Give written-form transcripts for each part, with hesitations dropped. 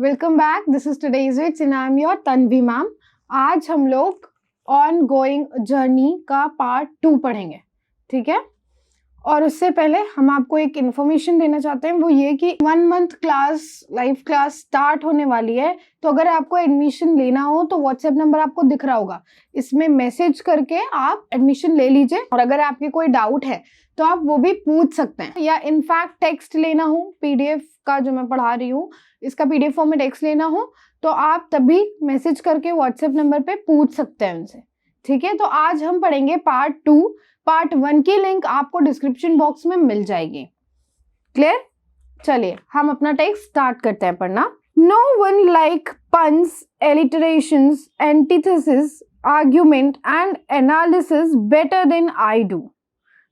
Welcome back, this is today's which and I am your Tanvi ma'am. आज हम लोग on going journey का part 2 पढ़ेंगे, ठीक है। और उससे पहले हम आपको एक इन्फॉर्मेशन देना चाहते हैं, वो ये कि 1 month class live class start होने वाली है। तो अगर आपको एडमिशन लेना हो तो व्हाट्सएप नंबर आपको दिख रहा होगा, इसमें मैसेज करके आप एडमिशन ले लीजिए। और अगर आपके कोई डाउट है तो आप वो भी पूछ सकते हैं, या इनफैक्ट टेक्स्ट लेना हो पीडीएफ का जो मैं पढ़ा रही हूँ, इसका पीडीएफ फॉर्म में टेक्स्ट लेना हो तो आप तभी मैसेज करके व्हाट्सएप नंबर पे पूछ सकते हैं उनसे, ठीक है। तो आज हम पढ़ेंगे पार्ट 2। पार्ट 1 की लिंक आपको डिस्क्रिप्शन बॉक्स में मिल जाएगी। क्लियर? चलिए हम अपना टेक्स्ट स्टार्ट करते हैं पढ़ना। No one like puns, alliterations, antithesis, argument and analysis better than I do.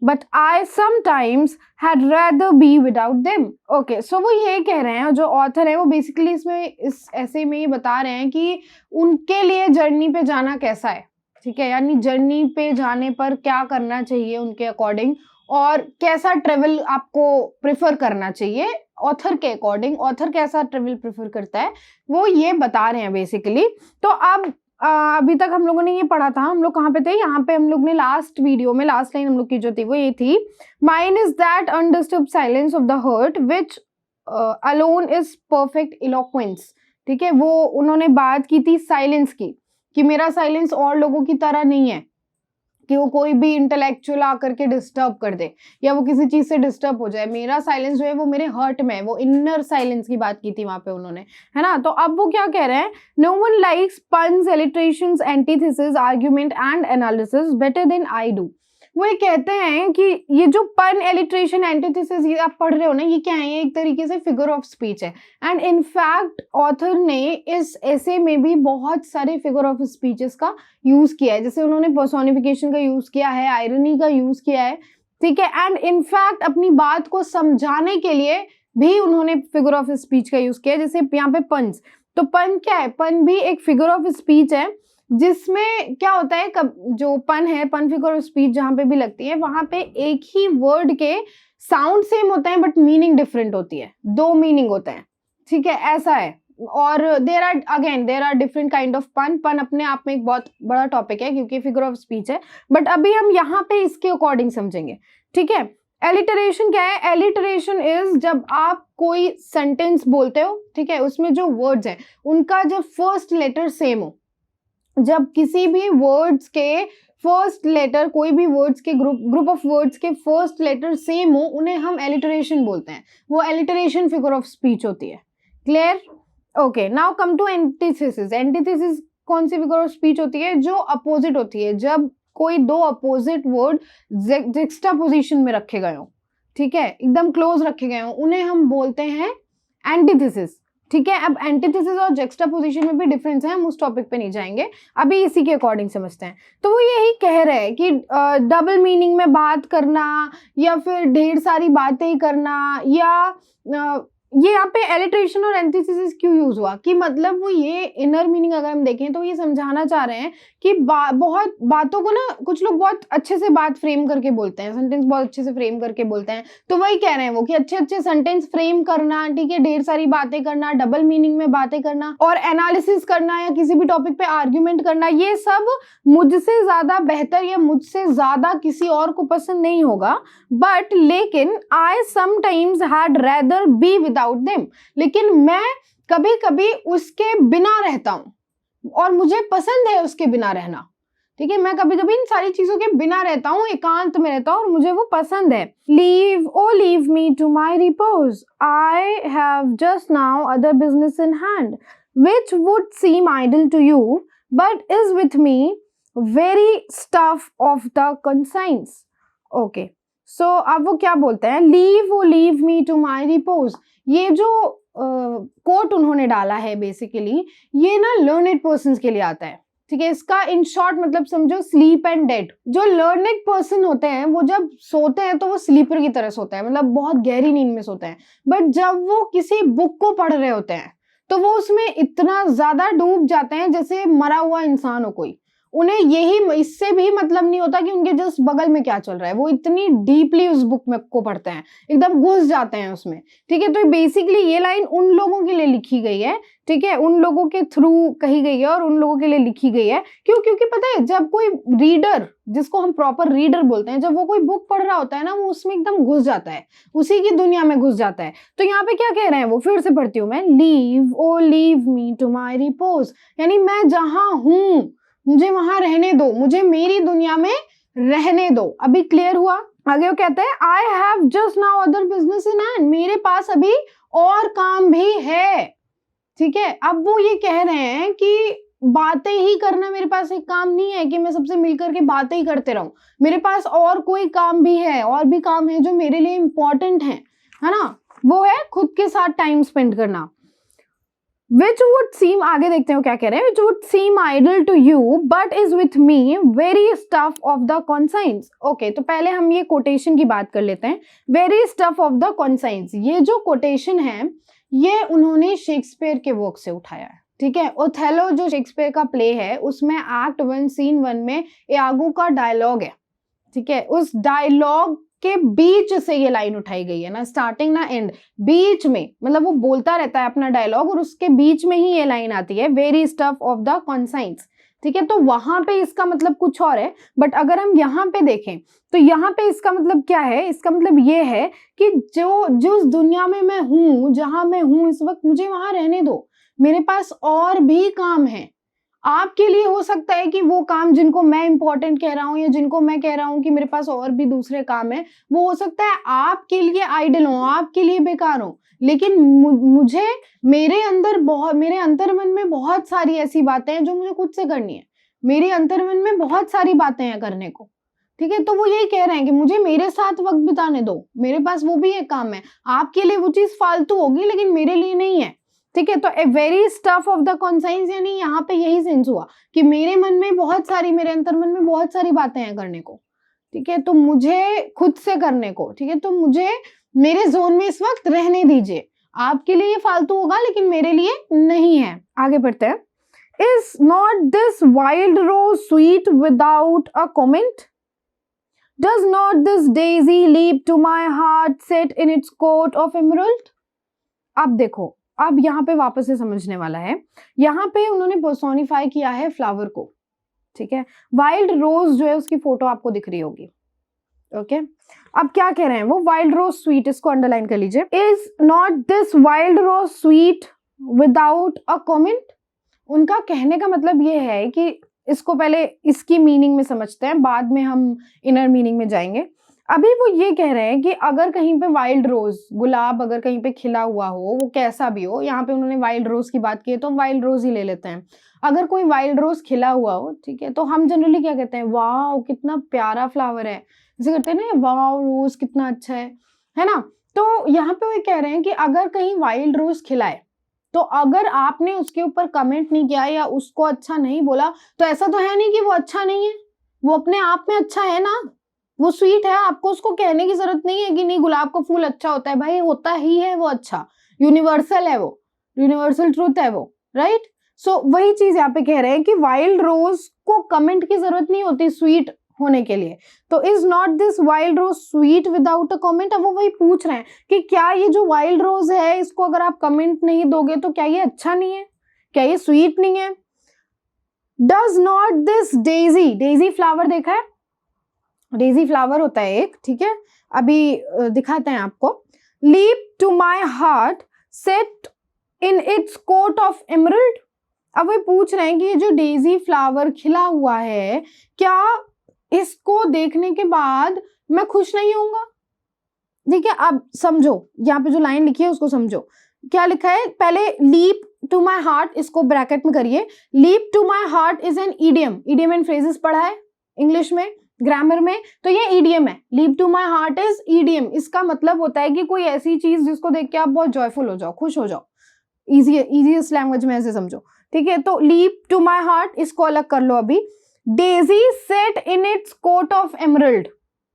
But I sometimes had rather be without them. Okay, so वो ये कह रहे हैं, जो ऑथर है वो बेसिकली इसमें इस ऐसे में ये बता रहे हैं कि उनके लिए जर्नी पे जाना कैसा है, ठीक है। यानी जर्नी पे जाने पर क्या करना चाहिए उनके अकॉर्डिंग, और कैसा ट्रेवल आपको प्रेफर करना चाहिए ऑथर के अकॉर्डिंग। ऑथर कैसा ट्रेवल प्रेफर करता है वो ये बता रहे हैं बेसिकली। तो अब अभी तक हम लोगों ने ये पढ़ा था, हम लोग कहाँ पे थे, यहाँ पे हम लोग ने लास्ट वीडियो में लास्ट लाइन हम लोग की जो थी वो ये थी, mine is that undisturbed silence of the heart which alone is perfect eloquence, ठीक है। वो उन्होंने बात की थी साइलेंस की, कि मेरा साइलेंस और लोगों की तरह नहीं है कि वो कोई भी इंटेलेक्चुअल आकर के डिस्टर्ब कर दे या वो किसी चीज से डिस्टर्ब हो जाए। मेरा साइलेंस जो है वो मेरे हर्ट में है, वो इनर साइलेंस की बात की थी वहां पे उन्होंने, है ना। तो अब वो क्या कह रहे हैं, no one likes puns, alliterations, antithesis, argument and analysis better than I do। वो ये कहते हैं कि ये जो पन, एलिट्रेशन, एंटीथेसिस ये आप पढ़ रहे हो ना, ये क्या है, ये एक तरीके से फिगर ऑफ स्पीच है। एंड इनफैक्ट ऑथर ने इस ऐसे में भी बहुत सारे फिगर ऑफ स्पीचेस का यूज किया है, जैसे उन्होंने पर्सोनिफिकेशन का यूज किया है, आयरनी का यूज किया है, ठीक है। एंड इनफैक्ट अपनी बात को समझाने के लिए भी उन्होंने फिगर ऑफ स्पीच का यूज किया है, जैसे यहाँ पे पंस। तो पन क्या है, पन भी एक फिगर ऑफ स्पीच है, जिसमें क्या होता है, जो पन है, पन फिगर ऑफ स्पीच जहां पे भी लगती है वहां पे एक ही वर्ड के साउंड सेम होते हैं बट मीनिंग डिफरेंट होती है, 2 मीनिंग होते हैं, ठीक है, ऐसा है। और there are different kind of pun. Pun अपने आप में एक बहुत बड़ा टॉपिक है क्योंकि फिगर ऑफ स्पीच है, बट अभी हम यहाँ पे इसके अकॉर्डिंग समझेंगे, ठीक है। एलिटरेशन क्या है? एलिटरेशन इज जब आप कोई सेंटेंस बोलते हो, ठीक है, उसमें जो वर्ड्स हैं उनका जब फर्स्ट लेटर सेम हो, जब किसी भी वर्ड्स के फर्स्ट लेटर, कोई भी वर्ड्स के ग्रुप ऑफ वर्ड्स के फर्स्ट लेटर सेम हो, उन्हें हम एलिटरेशन बोलते हैं। वो एलिटरेशन फिगर ऑफ स्पीच होती है। Clear? Okay, now come to antithesis. Antithesis कौन सी फिगर ऑफ स्पीच होती है? जो अपोजिट होती है, जब कोई 2 अपोजिट वर्ड जुक्सटापोजिशन में रखे गए हो, ठीक है, एकदम क्लोज रखे गए हो, उन्हें हम बोलते हैं एंटीथेसिस, ठीक है। अब एंटीथेसिस और जुक्सटापोजिशन में भी डिफरेंस है, हम उस टॉपिक पे नहीं जाएंगे, अभी इसी के अकॉर्डिंग समझते हैं। तो वो यही कह रहे हैं कि डबल मीनिंग में बात करना या फिर ढेर सारी बातें करना, या ये यहाँ पे एलिट्रेशन और एंटीथेसिस क्यों यूज हुआ, कि मतलब वो ये इनर मीनिंग अगर हम देखें तो ये समझाना चाह रहे हैं कि बहुत बातों को ना कुछ लोग बहुत अच्छे से बात फ्रेम करके बोलते हैं, सेंटेंस बहुत अच्छे से फ्रेम करके बोलते हैं। तो वही कह रहे हैं वो कि अच्छे अच्छे सेंटेंस फ्रेम करना, ठीक है, ढेर सारी बातें करना, डबल मीनिंग में बातें करना और एनालिसिस करना या किसी भी टॉपिक पे आर्ग्यूमेंट करना, ये सब मुझसे ज्यादा बेहतर या मुझसे ज्यादा किसी और को पसंद नहीं होगा। बट लेकिन I sometimes had rather be without them, लेकिन मैं कभी कभी उसके बिना रहता हूं और मुझे पसंद है उसके बिना रहना, ठीक है। मैं कभी कभी इन सारी चीजों के बिना रहता हूँ, एकांत में रहता हूँ और मुझे वो पसंद है। Leave me to my repose, I have just now other business in hand which would seem idle to you but is with me very stuff of the conscience. Okay, so अब वो क्या बोलते हैं, leave me to my repose. ये जो coat उन्होंने डाला है बेसिकली, ये ना लर्नेड पर्सन्स के लिए आता है, ठीक है। इसका इन शॉर्ट मतलब समझो स्लीप एंड डेड। जो लर्नेड पर्सन होते हैं वो जब सोते हैं तो वो स्लीपर की तरह सोते हैं, मतलब बहुत गहरी नींद में सोते हैं। बट जब वो किसी बुक को पढ़ रहे होते हैं तो वो उसमें इतना ज्यादा डूब जाते हैं जैसे मरा हुआ इंसान हो कोई, उन्हें यही इससे भी मतलब नहीं होता कि उनके जस्ट बगल में क्या चल रहा है, वो इतनी डीपली उस बुक में को पढ़ते हैं, एकदम घुस जाते हैं उसमें, ठीक है। तो बेसिकली ये लाइन उन लोगों के लिए लिखी गई है, ठीक है, उन लोगों के थ्रू कही गई है और उन लोगों के लिए लिखी गई है। क्यों? क्योंकि पता है जब कोई रीडर, जिसको हम प्रॉपर रीडर बोलते हैं, जब वो कोई बुक पढ़ रहा होता है ना, वो उसमें एकदम घुस जाता है, उसी की दुनिया में घुस जाता है। तो यहाँ पे क्या कह रहे हैं वो, फिर से पढ़ती हूँ मैं, leave O leave me to my repose, यानी मैं जहां हूं मुझे वहां रहने दो, मुझे मेरी दुनिया में रहने दो। अभी क्लियर हुआ? आगे वो कहते हैं आई have just now other business in hand, मेरे पास अभी और काम भी है, ठीक है। अब वो ये कह रहे हैं कि बातें ही करना मेरे पास एक काम नहीं है कि मैं सबसे मिलकर के बातें ही करते रहूं, मेरे पास और कोई काम भी है, और भी काम है जो मेरे लिए इंपॉर्टेंट है ना। वो है खुद के साथ टाइम स्पेंड करना। Which would seem, आगे देखते हैं वो क्या कह रहे हैं, which would seem idle to you but is with me very stuff of the conscience। Okay, तो पहले हम ये कोटेशन की बात कर लेते हैं, very stuff of the conscience। ये जो कोटेशन है ये उन्होंने शेक्सपियर के वर्क से उठाया है, ठीक है। ओथेलो जो शेक्सपियर का प्ले है उसमें एक्ट 1 सीन 1 में यागो का डायलॉग है, ठीक है। उस डायलॉग के बीच से ये लाइन उठाई गई है ना, स्टार्टिंग ना एंड, बीच में, मतलब वो बोलता रहता है अपना डायलॉग और उसके बीच में ही ये लाइन आती है, very stuff of the conscience, ठीक है। तो वहां पे इसका मतलब कुछ और है, बट अगर हम यहाँ पे देखें तो यहाँ पे इसका मतलब क्या है, इसका मतलब ये है कि जो उस दुनिया में मैं हूं, जहां मैं हूं इस वक्त, मुझे वहां रहने दो, मेरे पास और भी काम है। आपके लिए हो सकता है कि वो काम जिनको मैं इंपॉर्टेंट कह रहा हूं या जिनको मैं कह रहा हूं कि मेरे पास और भी दूसरे काम है, वो हो सकता है आपके लिए आइडल हो, आपके लिए बेकार हो, लेकिन मुझे मेरे अंतर्मन में बहुत सारी ऐसी बातें हैं जो मुझे खुद से करनी है, मेरे अंतर्मन में बहुत सारी बातें हैं करने को, ठीक है। तो वो यही कह रहे हैं कि मुझे मेरे साथ वक्त बिताने दो, मेरे पास वो भी एक काम है, आपके लिए वो चीज फालतू होगी लेकिन मेरे लिए नहीं है, ठीक है। तो a very stuff of the conscience, यानी यहाँ पे यही सेंस हुआ कि मेरे मन में बहुत सारी, मेरे अंतर्मन में बहुत सारी बातें हैं करने को, ठीक है, तो मुझे खुद से करने को, ठीक है, तो मुझे मेरे जोन में इस वक्त रहने दीजिए, आपके लिए ये फालतू होगा लेकिन मेरे लिए नहीं है। आगे बढ़ते हैं। Is not this wild rose sweet without a comment, does not this daisy leap to my heart set in its coat of emerald. अब देखो, अब यहाँ पे वापस से समझने वाला है, यहाँ पे उन्होंने पर्सोनिफाई किया है फ्लावर को, ठीक है। वाइल्ड रोज जो है उसकी फोटो आपको दिख रही होगी, ओके। अब क्या कह रहे हैं वो, वाइल्ड रोज स्वीट, इसको अंडरलाइन कर लीजिए। Is not this wild rose sweet without a comment. उनका कहने का मतलब ये है कि इसको पहले इसकी मीनिंग में समझते हैं, बाद में हम इनर मीनिंग में जाएंगे। अभी वो ये कह रहे हैं कि अगर कहीं पे वाइल्ड रोज, गुलाब अगर कहीं पे खिला हुआ हो, वो कैसा भी हो, यहाँ पे उन्होंने वाइल्ड रोज की बात की है तो हम वाइल्ड रोज ही ले लेते हैं। अगर कोई वाइल्ड रोज खिला हुआ हो, ठीक है, तो हम जनरली क्या कहते हैं, वाह कितना प्यारा फ्लावर है, जैसे करते हैं ना, वाह रोज कितना अच्छा है ना। तो यहाँ पे वो कह रहे हैं कि अगर कहीं वाइल्ड रोज खिलाए तो अगर आपने उसके ऊपर कमेंट नहीं किया या उसको अच्छा नहीं बोला, तो ऐसा तो है नहीं कि वो अच्छा नहीं है, वो अपने आप में अच्छा है ना, वो स्वीट है, आपको उसको कहने की जरूरत नहीं है कि नहीं गुलाब का फूल अच्छा होता है, भाई होता ही है वो अच्छा, यूनिवर्सल है वो, यूनिवर्सल ट्रूथ है वो, राइट। सो वही चीज यहाँ पे कह रहे हैं कि वाइल्ड रोज को कमेंट की जरूरत नहीं होती स्वीट होने के लिए। तो is not this wild rose sweet without a comment. अब वो वही पूछ रहे हैं कि क्या ये जो वाइल्ड रोज है इसको अगर आप कमेंट नहीं दोगे तो क्या ये अच्छा नहीं है, क्या ये स्वीट नहीं है। Does not this Daisy, Daisy flower देखा है, डेजी फ्लावर होता है एक, ठीक है, अभी दिखाते हैं आपको। Leap to my heart set in its coat of emerald. अब वो पूछ रहे हैं कि ये जो डेजी फ्लावर खिला हुआ है, क्या इसको देखने के बाद मैं खुश नहीं होऊंगा, ठीक है। अब समझो, यहाँ पे जो लाइन लिखी है उसको समझो, क्या लिखा है, पहले लीप टू माई हार्ट, इसको ब्रैकेट में करिए, leap to my heart is an idiom, idiom and phrases पढ़ा है इंग्लिश में, ग्रामर में, तो ये ईडियम है, leap to my heart is idiom. इसका मतलब होता है कि कोई ऐसी चीज जिसको देख के आप बहुत जॉयफुल हो जाओ, खुश हो जाओ, इजीएस्ट लैंग्वेज में ऐसे समझो, ठीक है। तो लीप टू माई हार्ट, इसको अलग कर लो अभी। Daisy set in its coat of emerald,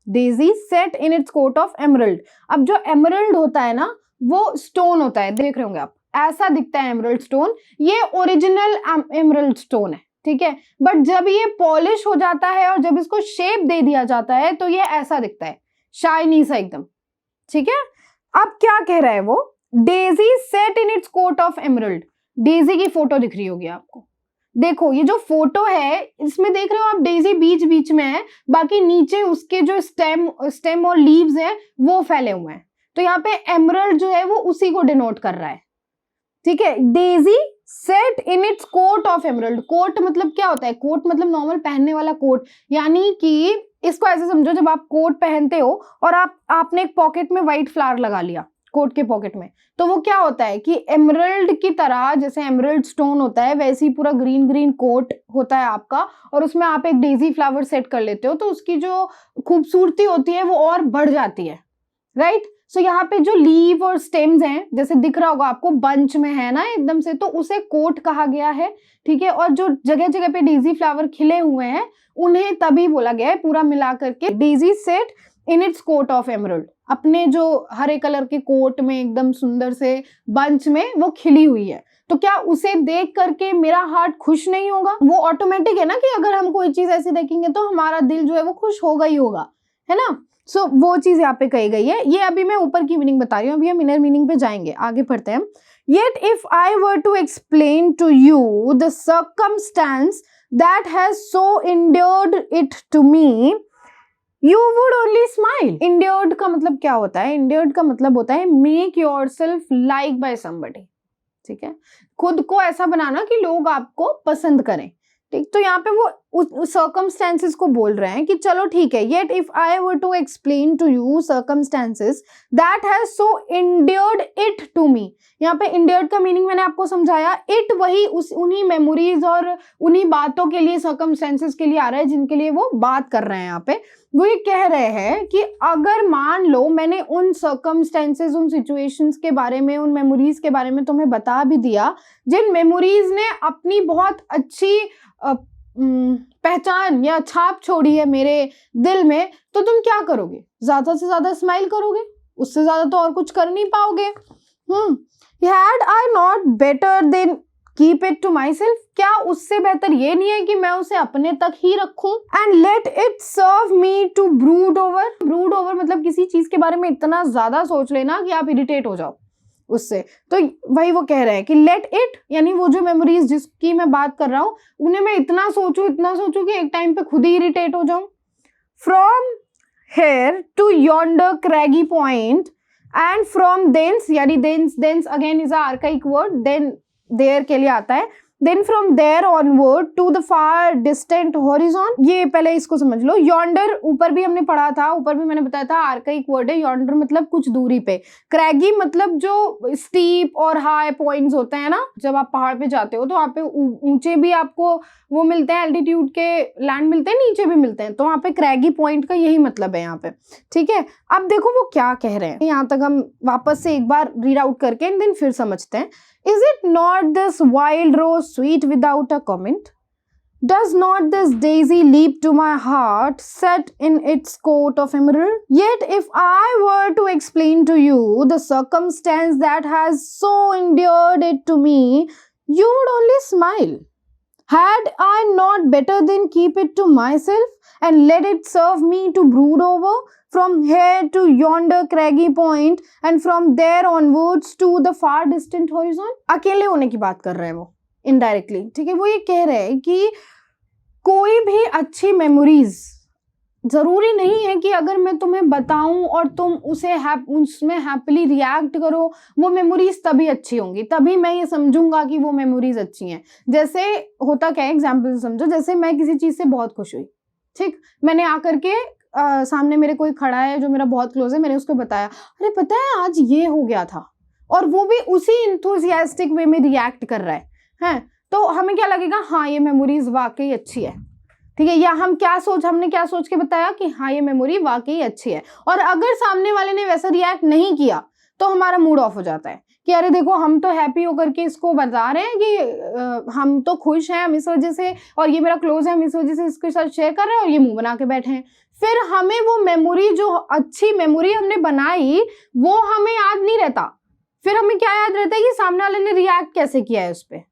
daisy set in its coat of emerald. अब जो एमरल्ड होता है ना वो स्टोन होता है, देख रहे होंगे आप, ऐसा दिखता है एमरल्ड स्टोन, ये ओरिजिनल एमरल्ड स्टोन है, ठीक है, बट जब ये पॉलिश हो जाता है और जब इसको शेप दे दिया जाता है तो ये ऐसा दिखता है, शाइनी सा एकदम, ठीक है। अब क्या कह रहा है वो, daisy set in its coat of emerald. Daisy की फोटो दिख रही होगी आपको, देखो ये जो फोटो है इसमें देख रहे हो आप, डेजी बीच बीच में है, बाकी नीचे उसके जो स्टेम और लीव्स हैं वो फैले हुए हैं, तो यहाँ पे एमरल्ड जो है वो उसी को डिनोट कर रहा है, ठीक है। Daisy set in its coat of emerald. Coat मतलब क्या होता है, कोट मतलब नॉर्मल पहनने वाला कोट, यानी कि इसको ऐसे समझो, जब आप कोट पहनते हो और आपने एक पॉकेट में व्हाइट फ्लावर लगा लिया कोट के पॉकेट में, तो वो क्या होता है कि एमरल्ड की तरह, जैसे एमरल्ड स्टोन होता है वैसे ही पूरा ग्रीन ग्रीन कोट होता है आपका, और उसमें आप एक डेजी फ्लावर सेट कर लेते हो तो उसकी जो खूबसूरती होती है वो और बढ़ जाती है, राइट। सो यहाँ पे जो लीव और स्टेम्स हैं, जैसे दिख रहा होगा आपको बंच में है ना एकदम से, तो उसे कोट कहा गया है, ठीक है। और जो जगह जगह पे डेजी फ्लावर खिले हुए हैं उन्हें तभी बोला गया है, पूरा मिला करके daisy set in its coat of emerald, अपने जो हरे कलर के कोट में एकदम सुंदर से बंच में वो खिली हुई है। तो क्या उसे देख करके मेरा हार्ट खुश नहीं होगा? वो ऑटोमेटिक है ना कि अगर हम कोई चीज ऐसी देखेंगे तो हमारा दिल जो है वो खुश होगा ही होगा, है ना। सो वो चीज यहाँ पे कही गई है। ये अभी मैं ऊपर की मीनिंग बता रही हूँ, अभी हम इनर मीनिंग पे जाएंगे, आगे पढ़ते हैं। Yet if I were to explain to you the circumstance that has so endured it to me, you would only smile. Endured का मतलब क्या होता है? Endured का मतलब होता है make yourself liked by somebody, ठीक है, खुद को ऐसा बनाना कि लोग आपको पसंद करें, ठीक। तो यहाँ पे वो उस सर्कमस्टेंसेस को बोल रहे हैं कि चलो ठीक है, yet if I were to explain to you circumstances that has so endured it to me. यहाँ पे इंड्योर्ड का मीनिंग मैंने आपको समझाया, इट वही उन्हीं मेमोरीज और उन्हीं बातों के लिए, सर्कमस्टेंसेस के लिए आ रहा है जिनके लिए वो बात कर रहे हैं। यहाँ पे वो ये कह रहे हैं कि अगर मान लो मैंने उन सर्कमस्टेंसेस, उन सिचुएशंस के बारे में, उन मेमोरीज के बारे में तुम्हें बता भी दिया जिन मेमोरीज ने अपनी बहुत अच्छी पहचान या छाप छोड़ी है मेरे दिल में, तो तुम क्या करोगे? ज्यादा से ज्यादा स्माइल करोगे, उससे ज्यादा तो और कुछ कर नहीं पाओगे। Had I not better than keep it to myself? क्या उससे बेहतर ये नहीं है कि मैं उसे अपने तक ही रखूं? And let it serve me to brood over. Brood over मतलब किसी चीज के बारे में इतना ज्यादा सोच लेना कि आप इरिटेट हो जाओ उससे। तो वही वो कह रहे हैं कि लेट इट, यानी वो जो मेमोरीज जिसकी मैं बात कर रहा हूं उन्हें मैं इतना सोचूं कि एक टाइम पे खुद ही इरिटेट हो जाऊं। From here to yonder craggy point and from thence, यानी thence again is archaic word, then there के लिए आता है। Then from there onward to the far distant horizon, ये पहले इसको समझ लो। यॉन्डर ऊपर भी हमने पढ़ा था, ऊपर भी मैंने बताया था आर्काइक वर्ड है। यॉन्डर मतलब कुछ दूरी पे, क्रैगी मतलब जो स्टीप और हाई पॉइंट्स होते हैं ना, जब आप पहाड़ पे जाते हो तो वहाँ पे ऊंचे भी आपको वो मिलते हैं, एल्टीट्यूड के लैंड मिलते हैं, नीचे भी मिलते हैं, तो वहाँ पे क्रैगी पॉइंट का यही मतलब है यहाँ पे, ठीक है। अब देखो वो क्या कह रहे हैं, यहाँ तक हम वापस से एक बार रीड आउट करके एंड देन फिर समझते हैं। Is it not this wild rose sweet without a comment? Does not this daisy leap to my heart set in its coat of emerald? Yet if I were to explain to you the circumstance that has so endeared it to me, you would only smile. Had I not better than keep it to myself and let it serve me to brood over? From here to yonder craggy point and from there onwards to the far distant horizon. अकेले होने की बात कर रहे हैं वो indirectly, ठीक है। वो ये कह रहे हैं कि कोई भी अच्छी मेमोरीज जरूरी नहीं है कि अगर मैं तुम्हें बताऊं और तुम उसमें हैप्पीली रिएक्ट करो, वो मेमोरीज तभी अच्छी होंगी, तभी मैं ये समझूंगा कि वो मेमोरीज अच्छी हैं। जैसे होता क्या है, एग्जाम्पल समझो, जैसे मैं किसी चीज से बहुत खुश हुई, ठीक, मैंने आकर के सामने मेरे कोई खड़ा है जो मेरा बहुत क्लोज है, मैंने उसको बताया, अरे पता है आज ये हो गया था, और वो भी उसी इंथुसियास्टिक वे में रिएक्ट कर रहा है, तो हमें क्या लगेगा, हाँ ये मेमोरीज वाकई अच्छी है, ठीक है। या हमने क्या सोच के बताया कि हाँ ये मेमोरी वाकई अच्छी है, और अगर सामने वाले ने वैसा रिएक्ट नहीं किया तो हमारा मूड ऑफ हो जाता है कि अरे देखो हम तो हैप्पी होकर के इसको बता रहे हैं कि हम तो खुश हैं, हम इस वजह से, और ये मेरा क्लोज है, हम इस वजह से इसके साथ शेयर कर रहे हैं, और ये मुंह बना के बैठे हैं। फिर हमें वो मेमोरी, जो अच्छी मेमोरी हमने बनाई, वो हमें याद नहीं रहता, फिर हमें क्या याद रहता है कि सामने वाले ने रिएक्ट कैसे किया है उस पर,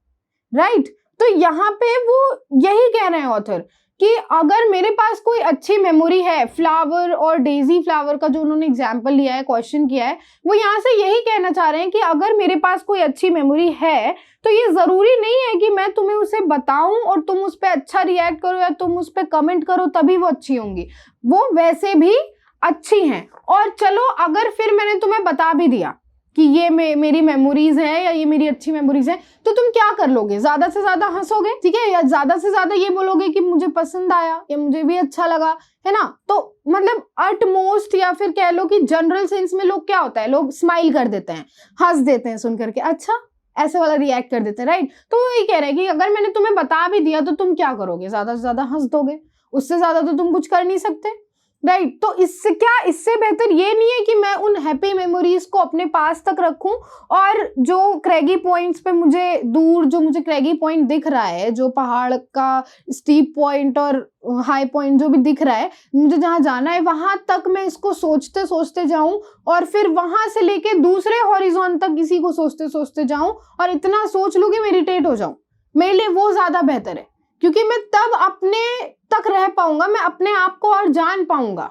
राइट। तो यहाँ पे वो यही कह रहे हैं ऑथर कि अगर मेरे पास कोई अच्छी मेमोरी है, फ्लावर और डेजी फ्लावर का जो उन्होंने एग्जाम्पल लिया है, क्वेश्चन किया है, वो यहाँ से यही कहना चाह रहे हैं कि अगर मेरे पास कोई अच्छी मेमोरी है तो ये जरूरी नहीं है कि मैं तुम्हें उसे बताऊं और तुम उस पर अच्छा रिएक्ट करो या तुम उस पर कमेंट करो तभी वो अच्छी होंगी, वो वैसे भी अच्छी हैं। और चलो अगर फिर मैंने तुम्हें बता भी दिया कि ये मेरी मेमोरीज है या ये मेरी अच्छी मेमोरीज है, तो तुम क्या कर लोगे? ज्यादा से ज्यादा हंसोगे, ठीक है, या ज्यादा से ज्यादा ये बोलोगे कि मुझे पसंद आया या मुझे भी अच्छा लगा, है ना। तो मतलब अट मोस्ट या फिर कह लो कि जनरल सेंस में लोग क्या होता है, लोग स्माइल कर देते हैं, हंस देते हैं सुन करके, अच्छा ऐसे वाला रिएक्ट कर देते हैं, राइट। तो वो ये कह रहे हैं कि अगर मैंने तुम्हें बता भी दिया तो तुम क्या करोगे? ज्यादा से ज्यादा हंस दोगे, उससे ज्यादा तो तुम कुछ कर नहीं सकते, राइट। तो इससे बेहतर ये नहीं है कि मैं उन हैप्पी मेमोरीज को अपने पास तक रखूं और जो क्रैगी पॉइंट्स पे मुझे दूर जो मुझे क्रैगी पॉइंट दिख रहा है, जो पहाड़ का स्टीप पॉइंट और हाई पॉइंट जो भी दिख रहा है, मुझे जहां जाना है वहां तक मैं इसको सोचते सोचते जाऊं और फिर वहां से लेके दूसरे हॉरिजॉन तक किसी को सोचते सोचते जाऊं और इतना सोच लूं कि मैं इरिटेट हो जाऊं। मेरे लिए वो ज्यादा बेहतर है, क्योंकि मैं तब अपने तक रह पाऊंगा, मैं अपने आप को और जान पाऊंगा,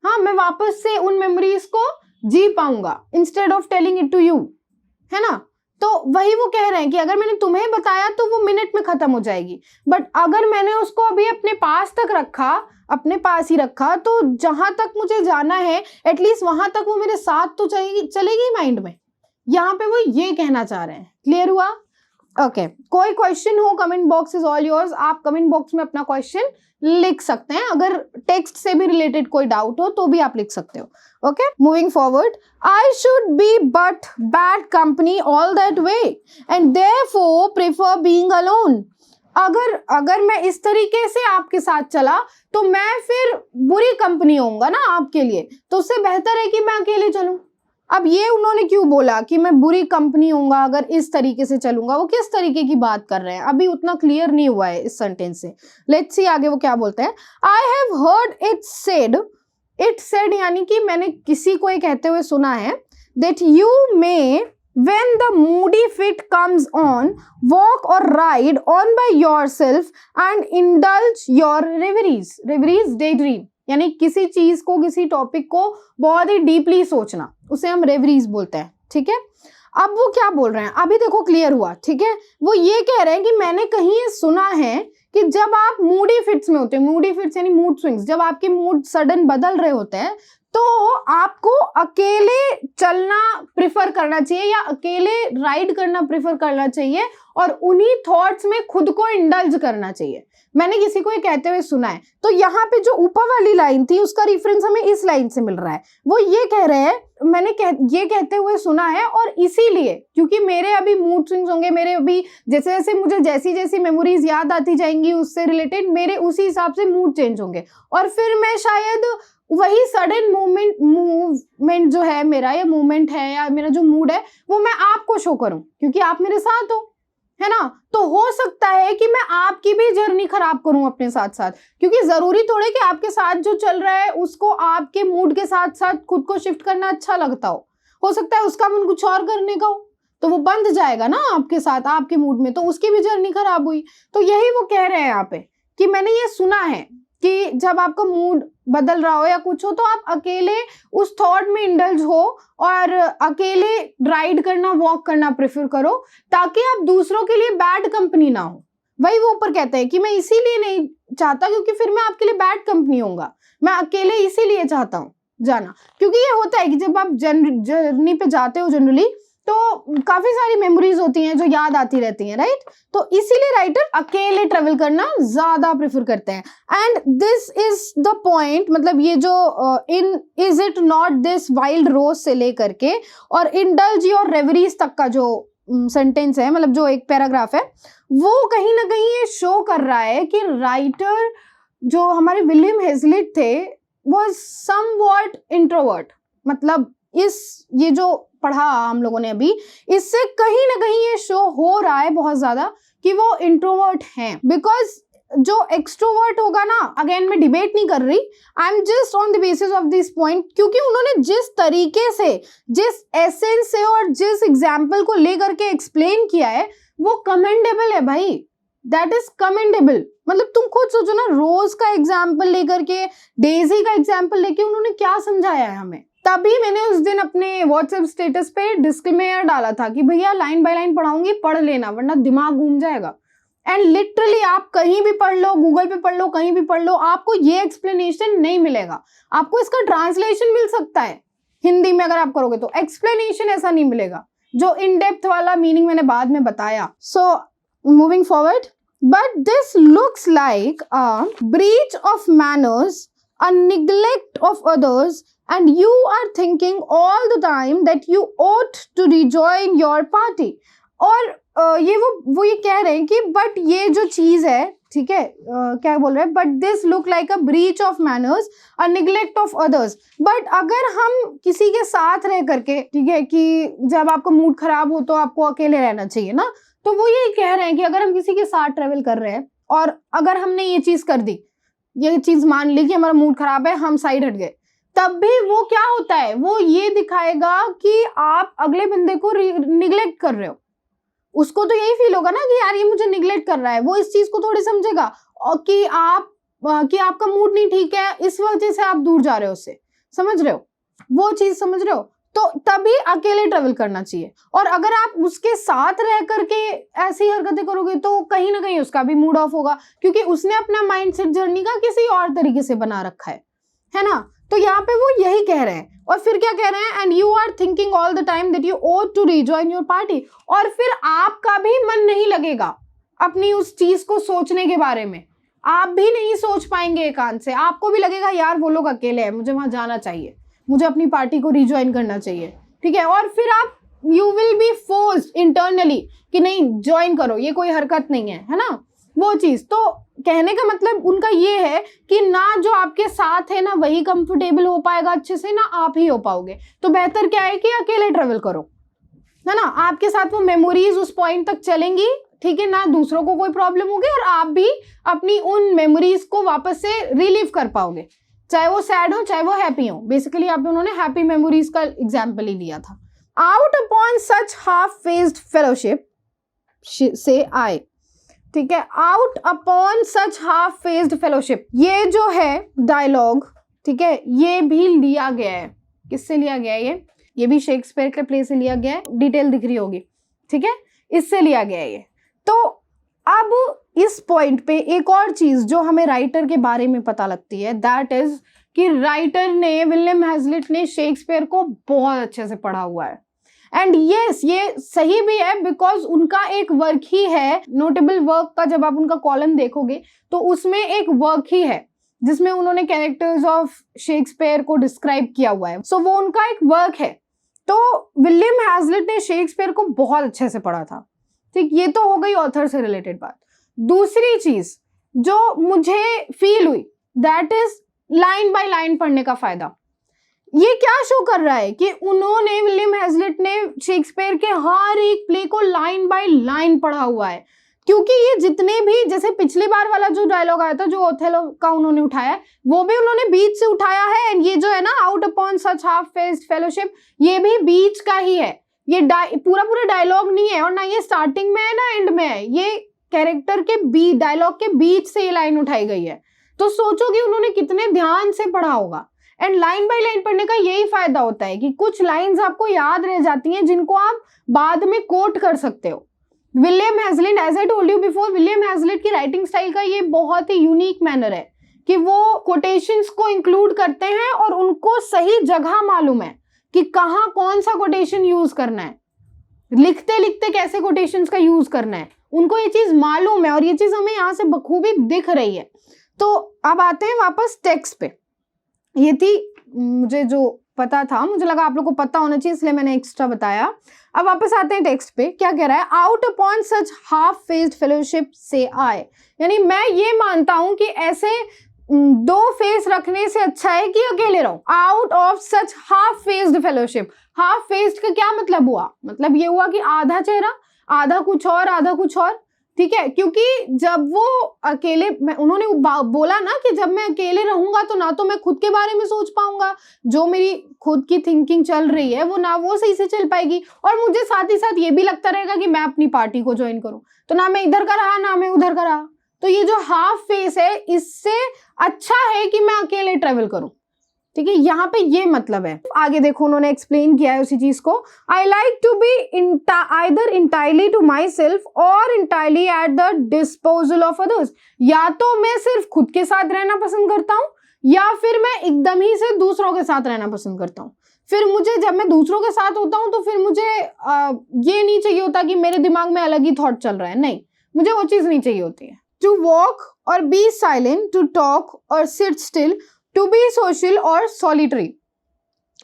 हाँ, मैं वापस से उन मेमोरीज को जी पाऊंगा instead of telling it to you, है ना। तो वही वो कह रहे हैं कि अगर मैंने तुम्हें बताया तो वो मिनट में खत्म हो जाएगी, बट अगर मैंने उसको अभी अपने पास तक रखा, अपने पास ही रखा, तो जहां तक मुझे जाना है एटलीस्ट वहां तक वो मेरे साथ तो चलेगी माइंड में। यहाँ पे वो ये कहना चाह रहे हैं। क्लियर हुआ? ओके, कोई क्वेश्चन हो, comment box is all yours. आप कमेंट बॉक्स में अपना क्वेश्चन लिख सकते हैं, अगर टेक्स्ट से भी रिलेटेड कोई डाउट हो तो भी आप लिख सकते हो। Okay, moving forward, I should be but bad company all that way and therefore prefer being alone. अगर मैं इस तरीके से आपके साथ चला तो मैं फिर बुरी कंपनी होऊंगा ना आपके लिए, तो उससे बेहतर है कि मैं अकेले चलूं। अब ये उन्होंने क्यों बोला कि मैं बुरी कंपनी होऊंगा अगर इस तरीके से चलूंगा? वो किस तरीके की बात कर रहे हैं अभी उतना क्लियर नहीं हुआ है इस सेंटेंस से। लेट्स सी आगे वो क्या बोलते हैं। I have heard it said यानी कि मैंने किसी को ये कहते हुए सुना है, that you may when the moody fit comes on, walk or ride on by yourself and indulge your reveries daydream, यानी किसी चीज को, किसी टॉपिक को बहुत ही डीपली सोचना, उसे हम रेवरीज बोलते हैं, ठीक है। अब वो क्या बोल रहे हैं, अभी देखो क्लियर हुआ, ठीक है। वो ये कह रहे हैं कि मैंने कहीं ये सुना है कि जब आप मूडी फिट्स में होते हैं, मूडी फिट्स यानी मूड स्विंग्स, जब आपके मूड सडन बदल रहे होते हैं तो आपको अकेले चलना प्रिफर करना चाहिए या अकेले राइड करना प्रिफर करना चाहिए और उन्हीं थॉट्स में खुद को इंडल्ज करना चाहिए। मैंने किसी को ये कहते हुए सुना है। तो यहाँ पे जो ऊपर वाली लाइन थी उसका रेफरेंस हमें इस लाइन से मिल रहा है। वो ये कह रहे हैं मैंने ये कहते हुए सुना है और इसीलिए क्योंकि मेरे अभी मूड स्विंग्स होंगे, मेरे अभी जैसे जैसे मुझे जैसी जैसी मेमोरीज याद आती जाएंगी उससे रिलेटेड मेरे उसी हिसाब से मूड चेंज होंगे और फिर मैं शायद वही सडन मूवमेंट जो है मेरा, या मूवमेंट है या मेरा जो मूड है वो मैं आपको शो करूं क्योंकि आप मेरे साथ हो, है ना। तो हो सकता है कि मैं आपकी भी जर्नी खराब करूं अपने साथ साथ, क्योंकि जरूरी थोड़े कि आपके साथ जो चल रहा है उसको आपके मूड के साथ साथ खुद को शिफ्ट करना अच्छा लगता हो सकता है उसका मन कुछ और करने का हो, तो वो बंध जाएगा ना आपके साथ आपके मूड में, तो उसकी भी जर्नी खराब हुई। तो यही वो कह रहे हैं यहाँ पे कि मैंने ये सुना है कि जब आपका मूड बदल रहा हो या कुछ हो तो आप अकेले उस थॉट में इंडल्ज हो और अकेले राइड करना, वॉक करना प्रेफर करो ताकि आप दूसरों के लिए बैड कंपनी ना हो। वही वो ऊपर कहते हैं कि मैं इसीलिए नहीं चाहता क्योंकि फिर मैं आपके लिए बैड कंपनी होऊंगा, मैं अकेले इसीलिए चाहता हूँ जाना। क्योंकि ये होता है कि जब आप जर्नी पे जाते हो जनरली तो काफी सारी मेमोरीज होती हैं जो याद आती रहती हैं, राइट। तो इसीलिए राइटर अकेले ट्रेवल करना ज्यादा प्रेफर करते हैं। And this is the point, मतलब ये जो in is it not this wild rose से लेकर के और इंडल्ज योर रेवरीज तक का जो सेंटेंस है, मतलब जो एक पैराग्राफ है, वो कहीं ना कहीं ये शो कर रहा है कि राइटर जो हमारे विलियम हेजलिट थे वो समवॉट इंट्रोवर्ट, मतलब ये जो पढ़ा हम लोगों ने अभी, इससे कहीं ना कहीं ये शो हो रहा है बहुत ज्यादा कि वो इंट्रोवर्ट हैं। बिकॉज जो एक्सट्रोवर्ट होगा ना, अगेन मैं डिबेट नहीं कर रही, I am just on the basis of this point, क्योंकि उन्होंने जिस तरीके से, जिस एसेंस से और जिस एग्जाम्पल को लेकर के एक्सप्लेन किया है वो कमेंडेबल है भाई, दैट इज कमेंडेबल। मतलब तुम खुद सोचो ना, रोज का एग्जाम्पल लेकर के, डेजी का एग्जाम्पल लेके उन्होंने क्या समझाया है हमें। तभी मैंने उस दिन अपने व्हाट्सएप स्टेटस पे डिस्क्लेमर डाला था कि भैया लाइन बाय लाइन पढ़ाऊंगी, पढ़ लेना वरना दिमाग घूम जाएगा। एंड लिटरली आप कहीं भी पढ़ लो, गूगल पे पढ़ लो, कहीं भी पढ़ लो, आपको ये एक्सप्लेनेशन नहीं मिलेगा। आपको इसका ट्रांसलेशन मिल सकता है हिंदी में अगर आप करोगे तो, एक्सप्लेनेशन ऐसा नहीं मिलेगा। जो इन डेप्थ वाला मीनिंग मैंने बाद में बताया। So moving forward, but this looks like a breach of manners, a neglect of others, and you are thinking all the time that you ought to rejoin your party। और ये ये कह रहे हैं कि बट ये जो चीज है, ठीक है, क्या बोल रहे हैं, but this look like a breach of manners, a neglect of others. But अगर हम किसी के साथ रह करके, ठीक है, कि जब आपका मूड खराब हो तो आपको अकेले रहना चाहिए ना, तो वो यही कह रहे हैं कि अगर हम किसी के साथ ट्रेवल कर रहे हैं और अगर हमने ये चीज कर दी, ये चीज मान ली कि हमारा मूड खराब है, हम साइड हट गए, तब भी वो क्या होता है, वो ये दिखाएगा कि आप अगले बंदे को निग्लेक्ट कर रहे हो। उसको तो यही फील होगा ना कि यार ये मुझे निग्लेक्ट कर रहा है। वो इस चीज को थोड़ी समझेगा और कि आपका मूड नहीं ठीक है, इस वजह से आप दूर जा रहे हो उससे, समझ रहे हो, वो चीज समझ रहे हो। तो तभी अकेले ट्रेवल करना चाहिए। और अगर आप उसके साथ रह करके ऐसी हरकतें करोगे तो कहीं ना कहीं उसका भी मूड ऑफ होगा, क्योंकि उसने अपना माइंडसेट जर्नी का किसी और तरीके से बना रखा है ना। तो यहाँ पे वो यही कह रहे हैं। और फिर क्या कह रहे हैं, and you are thinking all the time that you ought to rejoin your party. और फिर आपका भी मन नहीं लगेगा अपनी उस चीज को सोचने के बारे में, आप भी नहीं सोच पाएंगे एकांत से। आपको भी लगेगा यार वो लोग अकेले हैं, मुझे वहां जाना चाहिए, मुझे अपनी पार्टी को रिजॉइन करना चाहिए, ठीक है। और फिर आप you will be forced internally कि नहीं ज्वाइन करो, ये कोई हरकत नहीं है ना, वो चीज। तो कहने का मतलब उनका ये है कि ना जो आपके साथ है ना वही कंफर्टेबल हो पाएगा अच्छे से, ना आप ही हो पाओगे। तो बेहतर क्या है कि अकेले ट्रेवल करो, है ना। आपके साथ वो मेमोरीज उस पॉइंट तक चलेंगी, ठीक है ना, दूसरों को कोई प्रॉब्लम होगी और आप भी अपनी उन मेमोरीज को वापस से रिलीव कर पाओगे, चाहे वो सैड हो चाहे वो हैप्पी हो। बेसिकली यहाँ पे उन्होंने हैप्पी मेमोरीज का एग्जाम्पल ही लिया था। आउट अपॉन सच हाफ फेज्ड फेलोशिप से आए, ठीक है, आउट अपॉन सच हाफ फेज्ड फेलोशिप। ये जो है डायलॉग, ठीक है, ये भी लिया गया है, किससे लिया गया है, ये भी शेक्सपियर के प्ले से लिया गया है, डिटेल दिख रही होगी, ठीक है, इससे लिया गया है ये। तो अब इस पॉइंट पे एक और चीज जो हमें राइटर के बारे में पता लगती है, दैट इज कि राइटर ने, विलियम हैजलिट ने शेक्सपियर को बहुत अच्छे से पढ़ा हुआ है। एंड यस, ये सही भी है, बिकॉज उनका एक वर्क ही है, नोटेबल वर्क का जब आप उनका कॉलम देखोगे तो उसमें एक वर्क ही है जिसमें उन्होंने कैरेक्टर्स ऑफ शेक्सपियर को डिस्क्राइब किया हुआ है। सो वो उनका एक वर्क है। तो विलियम हैजलिट ने शेक्सपियर को बहुत अच्छे से पढ़ा था, ठीक। ये तो हो गई ऑथर से रिलेटेड बात। दूसरी चीज जो मुझे फील हुई, that is line by line पढ़ने का फायदा। ये क्या शो कर रहा है कि उन्होंने, विलियम हैजलिट ने शेक्सपियर के हर एक प्ले को लाइन बाय लाइन पढ़ा हुआ है। क्योंकि ये जितने भी, जैसे पिछली बार वाला जो डायलॉग आया था जो ओथेलो का उन्होंने उठाया, वो भी उन्होंने बीच से उठाया है। एंड ये जो है ना, आउट अपॉन सच हाफ फेज्ड फेलोशिप, ये भी बीच का ही है। ये पूरा डायलॉग नहीं है, और ना ये स्टार्टिंग में है ना एंड में है, ये कैरेक्टर के डायलॉग के बीच से ये लाइन उठाई गई है। तो सोचो कि उन्होंने कितने ध्यान से पढ़ा होगा। एंड लाइन बाय लाइन पढ़ने का यही फायदा होता है कि कुछ लाइंस आपको याद रह जाती हैं जिनको आप बाद में कोट कर सकते हो। William Hazlitt, as I told you before, William Hazlitt की राइटिंग स्टाइल का ये बहुत ही यूनिक मैनर है कि वो कोटेशंस को इंक्लूड करते हैं और उनको सही जगह मालूम है कि कहाँ कौन सा कोटेशन यूज करना है, लिखते लिखते कैसे कोटेशंस का यूज करना है, उनको ये चीज मालूम है। और ये चीज हमें यहाँ से बखूबी दिख रही है। तो अब आते हैं वापस टेक्स्ट पे। ये थी मुझे जो पता था, मुझे लगा आप लोग को पता होना चाहिए इसलिए मैंने एक्स्ट्रा बताया। अब वापस आते हैं टेक्स्ट पे। क्या कह रहा है, आउट अपॉन सच हाफ फेज्ड फेलोशिप से आए, यानी मैं ये मानता हूं कि ऐसे दो फेस रखने से अच्छा है कि अकेले रहो। Out of such half phased fellowship, half phased का क्या मतलब हुआ, मतलब ये हुआ कि आधा चेहरा, आधा कुछ और आधा कुछ और, ठीक है, क्योंकि जब वो अकेले, उन्होंने बोला ना कि जब मैं अकेले रहूंगा तो ना तो मैं खुद के बारे में सोच पाऊंगा, जो मेरी खुद की थिंकिंग चल रही है वो ना वो सही से चल पाएगी, और मुझे साथ ही साथ ये भी लगता रहेगा कि मैं अपनी पार्टी को ज्वाइन करूं, तो ना मैं इधर का रहा ना मैं उधर का रहा। तो ये जो हाफ फेस है, इससे अच्छा है कि मैं अकेले ट्रेवल करूं। ठीक है, यहाँ पे ये मतलब है। आगे देखो उन्होंने एक्सप्लेन किया है उसी चीज को। I like to be either entirely to myself और entirely at the disposal of others. या तो मैं सिर्फ खुद के साथ रहना पसंद करता हूँ, या फिर मैं एकदम ही से दूसरों के साथ रहना पसंद करता हूँ। फिर मुझे, जब मैं दूसरों के साथ होता हूँ तो फिर मुझे ये नहीं चाहिए होता कि मेरे दिमाग में अलग ही थॉट चल रहा है, नहीं, मुझे वो चीज नहीं चाहिए होती है। To walk or be silent, to talk or sit still, to be social or solitary.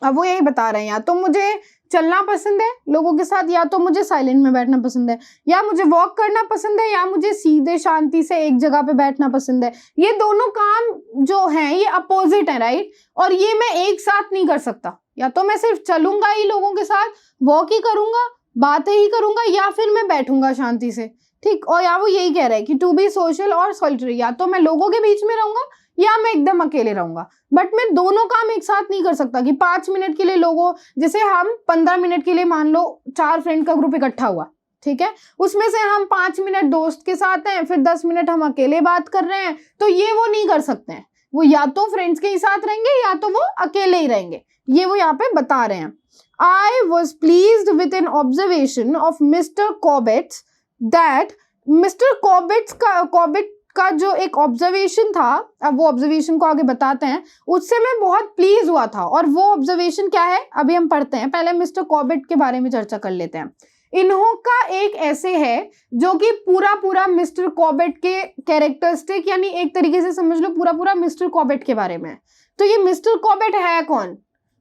अब वो यही बता रहे हैं, या तो मुझे चलना पसंद है लोगों के साथ, या तो मुझे साइलेंट में बैठना पसंद है, या मुझे वॉक करना पसंद है, या मुझे सीधे शांति से एक जगह पे बैठना पसंद है। ये दोनों काम जो हैं ये अपोजिट है, राइट? और ये मैं एक साथ नहीं कर सकता। या तो मैं सिर्फ चलूंगा ही लोगों के साथ, वॉक ही करूंगा, बातें ही करूंगा, या फिर मैं बैठूंगा शांति से। ठीक, और या वो यही कह रहा है कि to be social or solitary, या तो मैं लोगों के बीच में रहूंगा या मैं एकदम अकेले रहूंगा, बट मैं दोनों काम एक साथ नहीं कर सकता कि 5 मिनट के लिए लोगों, जैसे हम 15 मिनट के लिए मान लो 4 फ्रेंड का ग्रुप इकट्ठा हुआ, ठीक है, उसमें से हम 5 मिनट दोस्त के साथ हैं, फिर 10 मिनट हम अकेले बात कर रहे हैं, तो ये वो नहीं कर सकते हैं। वो या तो फ्रेंड्स के ही साथ रहेंगे या तो वो अकेले ही रहेंगे, ये वो यहाँ पे बता रहे हैं। I was pleased with an observation of Mr Cobbett's that, Mr Cobbett का जो एक ऑब्जर्वेशन था, अब वो ऑब्जर्वेशन को आगे बताते हैं, उससे मैं बहुत प्लीज हुआ था। और वो ऑब्जर्वेशन क्या है अभी हम पढ़ते हैं, पहले मिस्टर कॉबेट के बारे में चर्चा कर लेते हैं। इन्हों का एक ऐसे है जो कि पूरा पूरा मिस्टर कॉबेट के कैरेक्टरिस्टिक, यानी एक तरीके से समझ लो पूरा पूरा मिस्टर कॉबेट के बारे में। तो ये मिस्टर कॉबेट है कौन,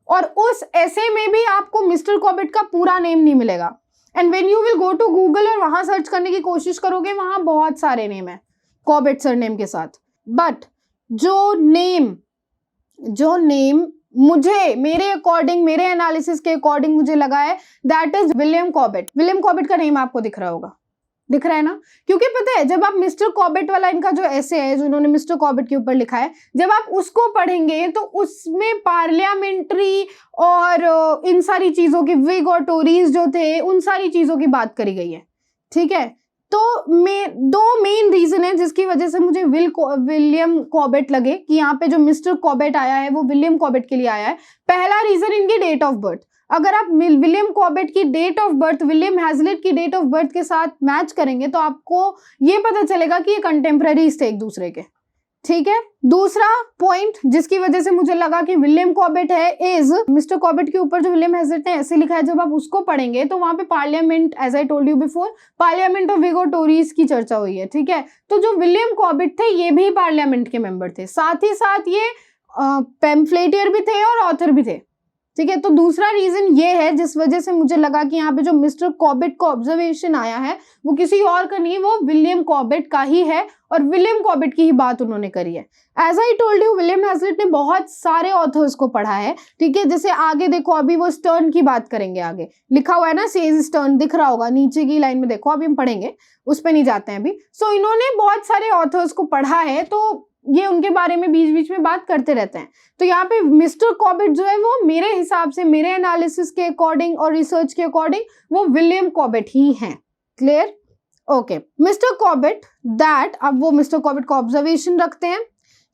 और उस ऐसे में भी आपको मिस्टर कॉबेट का पूरा नेम नहीं मिलेगा। And when you will go to Google और वहां सर्च करने की कोशिश करोगे, वहां बहुत सारे नेम है कॉबेट सरनेम के साथ, बट जो नेम मुझे, मेरे अकॉर्डिंग, मेरे एनालिसिस के अकॉर्डिंग मुझे लगा है, that is William Corbett. William Corbett का नेम आपको दिख रहा होगा, दिख रहा है ना? क्योंकि पता है जब आप मिस्टर कॉबेट वाला, इनका जो ऐसे है जो इन्होंने मिस्टर कॉबेट के ऊपर लिखा है, जब आप उसको पढ़ेंगे तो उसमें पार्लियामेंट्री और इन सारी चीजों की, विग और टोरीज जो थे, उन सारी चीजों की बात करी गई है। ठीक है, तो दो मेन रीजन है जिसकी वजह से मुझे विलियम कॉबेट लगे कि यहाँ पे जो मिस्टर कॉबेट आया है वो विलियम कॉबेट के लिए आया है। पहला रीजन इनकी डेट ऑफ बर्थ। अगर आप विलियम कॉबेट की date of birth William Hazlitt की डेट ऑफ बर्थ के साथ मैच करेंगे तो आपको ये पता चलेगा कि ये कंटेम्प्रेरीज थे एक दूसरे के। ठीक है, दूसरा पॉइंट जिसकी वजह से मुझे लगा कि विलियम कॉबेट है, इज मिस्टर कॉबेट के ऊपर जो विलियम हैजलिट ने ऐसे लिखा है, जब आप उसको पढ़ेंगे तो वहां पे parliament, as I told you before, parliament of Whig और टोरीज की चर्चा हुई है। ठीक है, तो जो विलियम कॉबेट थे ये भी पार्लियामेंट के मेंबर थे, साथ ही साथ ये पैम्फलेटियर भी थे और ऑथर भी थे। ठीक है, तो दूसरा रीजन ये है जिस वजह से मुझे लगा कि यहाँ पे जो मिस्टर कॉबेट का ऑब्जर्वेशन आया है वो किसी और का नहीं, वो विलियम कॉबेट का ही है, और विलियम कॉबेट की ही बात उन्होंने करी है। As I told you, William Hazlitt ने बहुत सारे ऑथर्स को पढ़ा है। ठीक है, जैसे आगे देखो, अभी वो स्टर्न की बात करेंगे, आगे लिखा हुआ है ना सेज स्टर्न, दिख रहा होगा नीचे की लाइन में, देखो अभी हम पढ़ेंगे, उस पर नहीं जाते हैं अभी। सो इन्होंने बहुत सारे ऑथर्स को पढ़ा है, तो ये उनके बारे में बीच बीच में बात करते रहते हैं। तो यहाँ पे मिस्टर कॉबेट जो है वो मेरे हिसाब से, मेरे एनालिसिस के अकॉर्डिंग और रिसर्च के अकॉर्डिंग, वो विलियम कॉबेट ही हैं। Clear? Okay, mister Corbett that, अब वो मिस्टर कॉबेट का ऑब्जर्वेशन रखते हैं।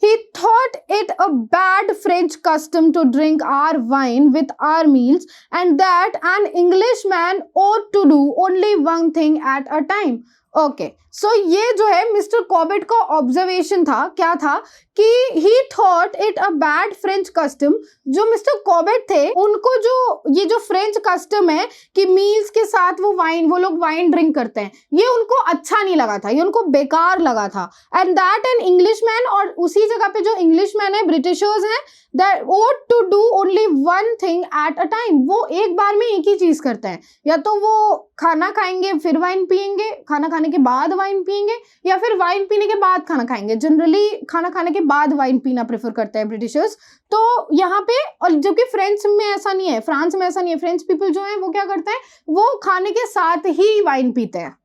He thought it a bad French custom to drink our wine with our meals, and that an Englishman ought to do only one thing at a time. Okay, so ये जो है mister Cobbett का observation था, क्या था कि ही thought it a bad French custom. जो mister Corbett थे उनको जो ये जो फ्रेंच कस्टम है कि मील्स के साथ वो लोग वाइन ड्रिंक करते हैं, ये उनको अच्छा नहीं लगा था, ये उनको बेकार लगा था। एंड दैट एन इंग्लिशमैन, और उसी जगह पे जो इंग्लिशमैन है, ब्रिटिशर्स हैं, that ought to do only one thing at a time, वो एक बार में एक ही चीज करते हैं, या तो वो खाना खाएंगे फिर वाइन पियेंगे, खाना खाने के बाद वाइन पियेंगे, या फिर वाइन पीने के बाद खाना खाएंगे। जनरली खाना खाने के बाद वाइन पीना प्रेफर करते हैं ब्रिटिशर्स। तो यहाँ पे, और जबकि फ्रेंच में ऐसा नहीं है, फ्रांस में ऐसा नहीं है, फ्रेंच पीपल जो है वो क्या करते हैं, वो खाने के साथ ही वाइन पीते हैं।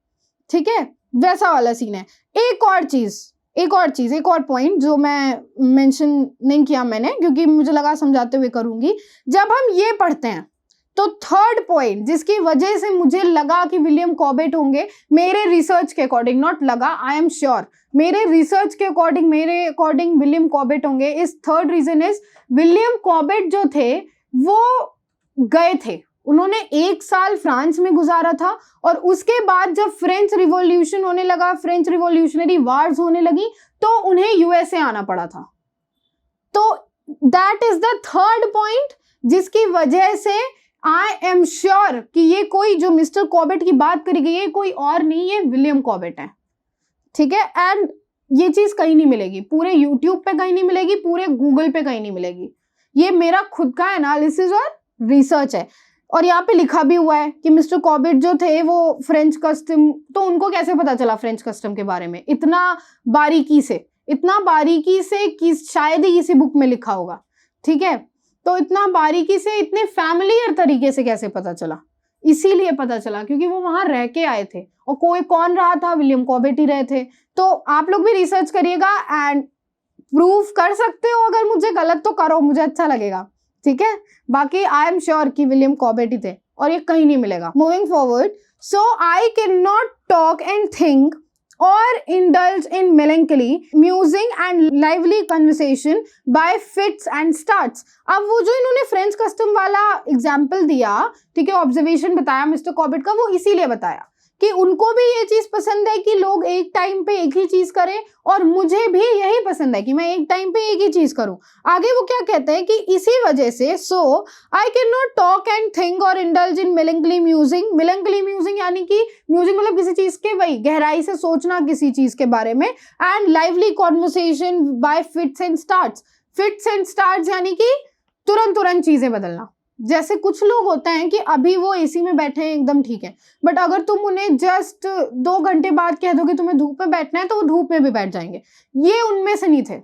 ठीक है, वैसा वाला सीन है। एक और पॉइंट जो मैं मेंशन नहीं किया मैंने, क्योंकि मुझे लगा समझाते हुए करूंगी। जब हम ये पढ़ते हैं तो थर्ड पॉइंट जिसकी वजह से मुझे लगा कि विलियम कॉर्बेट होंगे, मेरे रिसर्च के अकॉर्डिंग, नॉट लगा, आई एम श्योर, मेरे रिसर्च के अकॉर्डिंग, मेरे अकॉर्डिंग विलियम कॉर्बेट होंगे। इस third reason is, William Corbett जो थे वो गए थे, उन्होंने 1 साल फ्रांस में गुजारा था, और उसके बाद जब फ्रेंच रिवॉल्यूशन होने लगा, फ्रेंच रिवॉल्यूशनरी वार्स होने लगी, तो उन्हें यूएसए आना पड़ा था। तो that is the third point जिसकी वजह से आई एम श्योर कि ये कोई जो मिस्टर कॉर्बेट की बात करी गई है कोई और नहीं, ये विलियम कॉर्बेट है, ठीक है। एंड ये चीज कहीं नहीं मिलेगी, पूरे यूट्यूब पे कहीं नहीं मिलेगी, पूरे गूगल पे कहीं नहीं मिलेगी, ये मेरा खुद का एनालिसिस और रिसर्च है। और यहाँ पे लिखा भी हुआ है कि मिस्टर कॉर्बेट जो थे वो फ्रेंच कस्टम, तो उनको कैसे पता चला फ्रेंच कस्टम के बारे में इतना बारीकी से कि शायद ही किसी बुक में लिखा होगा, ठीक है। तो इतना बारीकी से, इतने फैमिलियर तरीके से कैसे पता चला? इसीलिए पता चला क्योंकि वो वहां रह के आए थे, और कोई कौन रहा था, विलियम कॉर्बेट ही रहे थे। तो आप लोग भी रिसर्च करिएगा एंड प्रूफ कर सकते हो, अगर मुझे गलत तो करो, मुझे अच्छा लगेगा, ठीक है। बाकी आई एम श्योर कि विलियम कॉर्बेट ही थे, और ये कहीं नहीं मिलेगा। Moving forward, so I can not talk and think or indulge in melancholy, musing and lively conversation by fits and starts। अब वो जो इन्होंने फ्रेंच कस्टम वाला एग्जाम्पल दिया, ठीक है, ऑब्जर्वेशन बताया मिस्टर कॉर्बेट का, वो इसीलिए बताया कि उनको भी ये चीज पसंद है कि लोग एक टाइम पे एक ही चीज करें, और मुझे भी यही पसंद है कि मैं एक टाइम पे एक ही चीज करूं। आगे वो क्या कहते हैं कि इसी वजह से, so I can not talk and think और इंडल्ज इन मेलंकली म्यूजिंग यानी कि म्यूजिक मतलब किसी चीज के, वही गहराई से सोचना किसी चीज के बारे में, and lively conversation by fits and starts यानी कि तुरंत चीजें बदलना। जैसे कुछ लोग होते हैं कि अभी वो एसी में बैठे हैं एकदम ठीक है, बट अगर तुम उन्हें जस्ट 2 घंटे बाद कह दो कि तुम्हें धूप में बैठना है तो वो धूप में भी बैठ जाएंगे। ये उनमें से नहीं थे।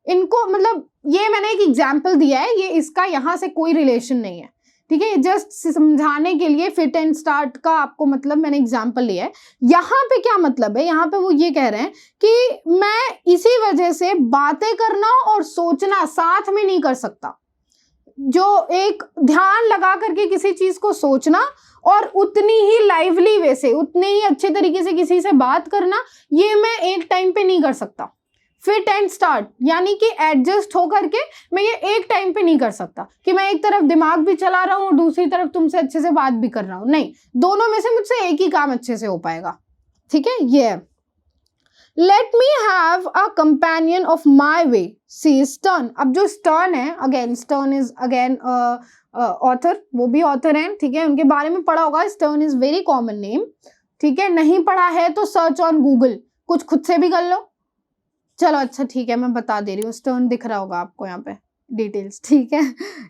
इनको मतलब ये मैंने एक एग्जाम्पल दिया है, ये इसका यहाँ से कोई रिलेशन नहीं है, ठीक है। जस्ट समझाने के लिए फिट एंड स्टार्ट का आपको मतलब मैंने एग्जाम्पल लिया है। यहाँ पे क्या मतलब है, यहाँ पे वो ये कह रहे हैं कि मैं इसी वजह से बातें करना और सोचना साथ में नहीं कर सकता। जो एक ध्यान लगा करके किसी चीज को सोचना और उतनी ही लाइवली वे से, उतने ही अच्छे तरीके से किसी से बात करना, ये मैं एक टाइम पे नहीं कर सकता। फिट एंड स्टार्ट यानी कि एडजस्ट होकर के मैं ये एक टाइम पे नहीं कर सकता कि मैं एक तरफ दिमाग भी चला रहा हूँ और दूसरी तरफ तुमसे अच्छे से बात भी कर रहा हूँ, नहीं, दोनों में से मुझसे एक ही काम अच्छे से हो पाएगा, ठीक है। ये Let me have a companion of my way, says Stern। अब जो Stern है, again Stern is again author, वो भी ऑथर हैं, ठीक है, उनके बारे में पढ़ा होगा। Stern is very common name, ठीक है। नहीं पढ़ा है तो सर्च ऑन गूगल, कुछ खुद से भी कर लो। चलो अच्छा ठीक है, मैं बता दे रही हूँ, Stern दिख रहा होगा आपको यहाँ पे डिटेल्स, ठीक है।